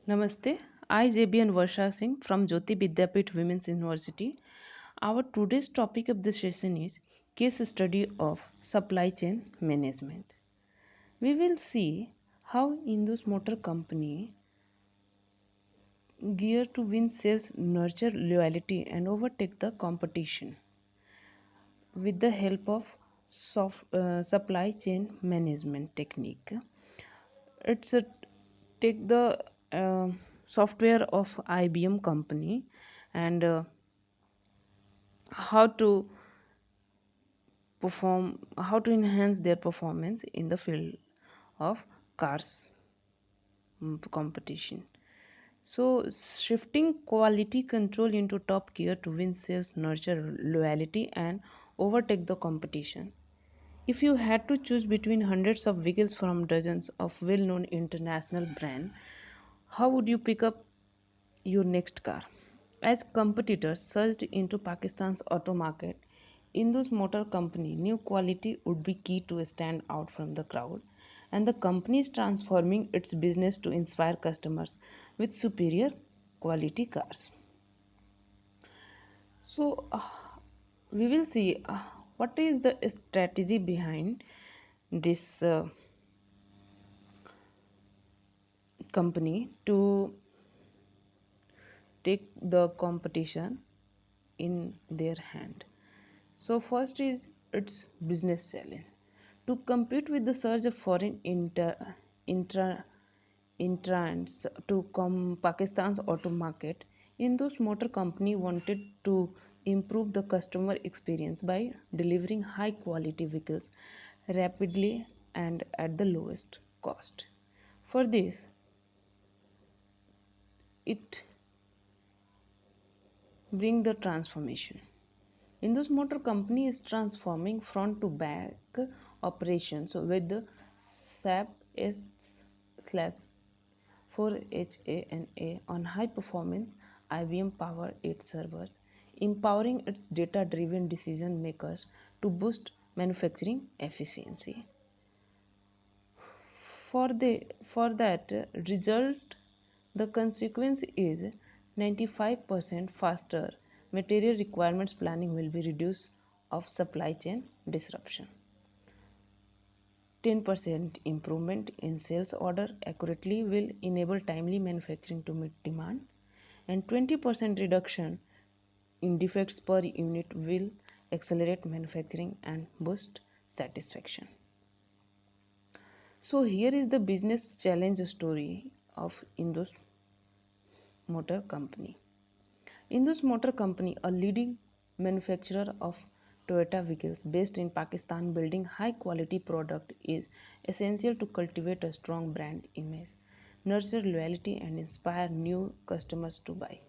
Namaste. I JBN Varsha Singh from Jyoti Vidyapeeth Women's University. Our today's topic of the session is case study of supply chain management. We will see how Indus Motor Company gear to win sales, nurture loyalty and overtake the competition with the help of supply chain management technique. It's a take the software of IBM company and how to how to enhance their performance in the field of cars competition. So shifting quality control into top gear to win sales, nurture loyalty and overtake the competition. If you had to choose between hundreds of vehicles from dozens of well-known international brands, how would you pick up your next car? As competitors surged into Pakistan's auto market, Indus Motor Company knew quality would be key to stand out from the crowd, and the company is transforming its business to inspire customers with superior quality cars. So, we will see what is the strategy behind this company to take the competition in their hand. So first is its business challenge. To compete with the surge of foreign intra, entrants to Pakistan's auto market, Indus Motor Company wanted to improve the customer experience by delivering high quality vehicles rapidly and at the lowest cost. For this, it bring the transformation. Indus Motor Company is transforming front to back operations with the SAP S slash 4HANA on high performance IBM Power 8 servers, empowering its data driven decision makers to boost manufacturing efficiency. For that result, the consequence is 95% faster material requirements planning will be reduced of supply chain disruption. 10% improvement in sales order accurately will enable timely manufacturing to meet demand, and 20% reduction in defects per unit will accelerate manufacturing and boost satisfaction. So here is the business challenge story of Indus Motor Company. Indus Motor Company, a leading manufacturer of Toyota vehicles based in Pakistan, building high quality product is essential to cultivate a strong brand image, nurture loyalty and inspire new customers to buy.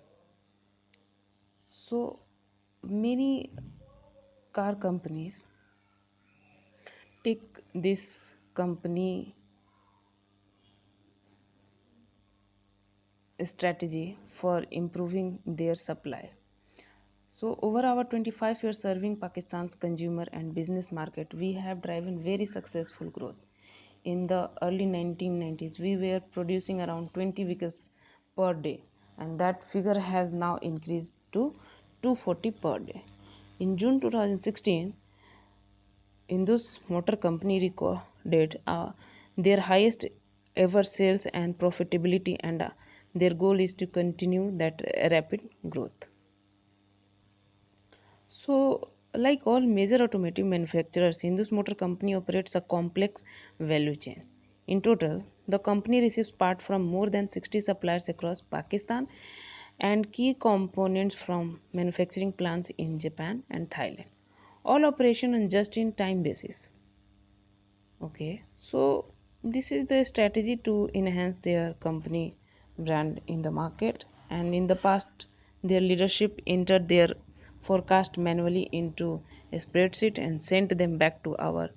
So many car companies take this company strategy for improving their supply. So over our 25 years serving Pakistan's consumer and business market, we have driven very successful growth. In the early 1990s, we were producing around 20 vehicles per day, and that figure has now increased to 240 per day. In June 2016, Indus Motor Company recorded their highest ever sales and profitability, and their goal is to continue that rapid growth. So, like all major automotive manufacturers, Indus Motor Company operates a complex value chain. In total, the company receives parts from more than 60 suppliers across Pakistan and key components from manufacturing plants in Japan and Thailand. All operation on just-in-time basis. Okay, so this is the strategy to enhance their company brand in the market. And in the past, their leadership entered their forecast manually into a spreadsheet and sent them back to our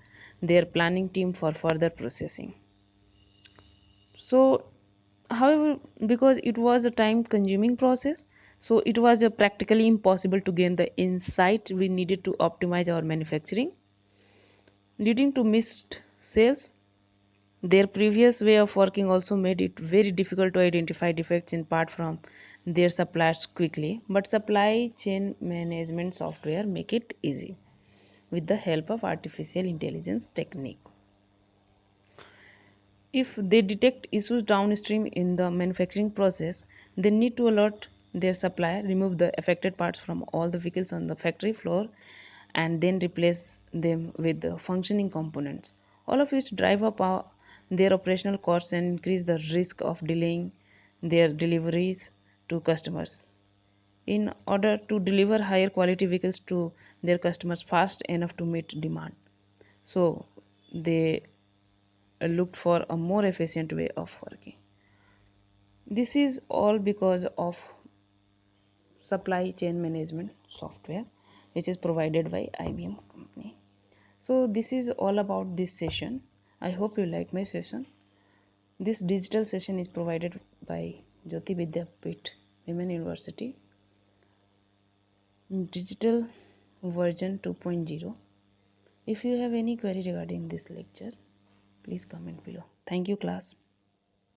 their planning team for further processing. So however, because it was a time consuming process, so it was practically impossible to gain the insight we needed to optimize our manufacturing, leading to missed sales, Their previous way of working also made it very difficult to identify defects in part from their suppliers quickly, but supply chain management software make it easy with the help of artificial intelligence technique. If they detect issues downstream in the manufacturing process, they need to alert their supplier, remove the affected parts from all the vehicles on the factory floor, and then replace them with the functioning components, all of which drive up their operational costs and increase the risk of delaying their deliveries to customers. In order to deliver higher quality vehicles to their customers fast enough to meet demand, so they looked for a more efficient way of working. This is all because of supply chain management software which is provided by IBM company. So this is all about this session. I hope you like my session. This digital session is provided by Jyoti Vidyapeeth Women University, digital version 2.0. If you have any query regarding this lecture, please comment below. Thank you, class.